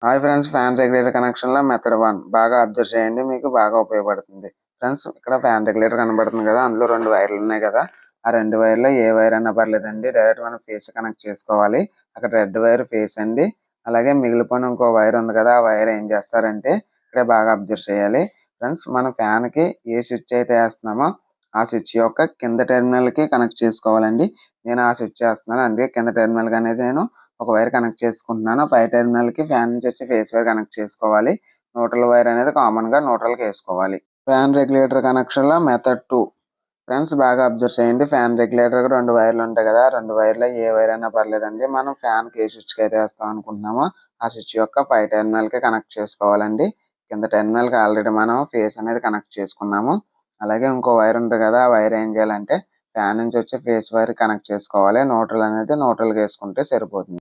Hi friends, fan regulator కనెక్షన్లో method 1 బాగా observe చేయండి, మీకు బాగా ఉపయోగపడుతుంది. ఫ్రెండ్స్, ఇక్కడ ఫ్యాన్ రెగ్యులేటర్ కనబడుతుంది కదా, అందులో 2 వైర్లు ఉన్నాయి కదా. ఆ 2 వైర్లో ఏ వైర్ అయినా పర్లేదండి, డైరెక్ట్ మనం ఫేస్ కనెక్ట్ చేసుకోవాలి. అక్కడ రెడ్ వైర్ ఫేస్ అండి. అలాగే మిగిలిపోయిన ఇంకో వైర్ ఉంది కదా, ఆ వైర్ ఏం చేస్తారంటే ఇక్కడ బాగా అబ్జర్వ్ చేయాలి. ఫ్రెండ్స్, మనం ఫ్యాన్కి ఏ స్విచ్ అయితే వేస్తున్నామో ఆ స్విచ్ యొక్క కింద టెర్మినల్కి కనెక్ట్ చేసుకోవాలండి. నేను ఆ స్విచ్ వేస్తున్నాను, అందుకే కింద టెర్మినల్ అనేది నేను ఒక వైర్ కనెక్ట్ చేసుకుంటున్నాను. పై టెర్మినల్‌కి ఫ్యాన్ నుంచి వచ్చే ఫేస్ వైర్ కనెక్ట్ చేసుకోవాలి. న్యూట్రల్ వైర్ అనేది కామన్‌గా న్యూట్రల్‌కి వేసుకోవాలి. ఫ్యాన్ రెగ్యులేటర్ కనెక్షన్‌లో మెథడ్ 2 ఫ్రెండ్స్ బాగా అబ్జర్వ్ చేయండి. ఫ్యాన్ రెగ్యులేటర్‌కి 2 వైర్లు ఉంటాయి కదా, 2 వైర్‌లో ఏ వైర్ అయినా పర్లేదండి. మనం ఫ్యాన్‌కి ఏ స్విచ్‌కి అయితే వేస్తాం అనుకుంటున్నామో ఆ స్విచ్ యొక్క పై టెర్మినల్‌కి కనెక్ట్ చేసుకోవాలండి. కింద టెర్మినల్‌కి ఆల్రెడీ మనం ఫేస్ అనేది కనెక్ట్ చేసుకున్నాము. అలాగే ఇంకో వైర్ ఉంటుంది కదా, ఆ వైర్ ఏం చేయాలంటే ఫ్యాన్ నుంచి వచ్చే ఫేస్ వైర్ కనెక్ట్ చేసుకోవాలి. న్యూట్రల్ అనేది న్యూట్రల్‌గా వేసుకుంటే సరిపోతుంది.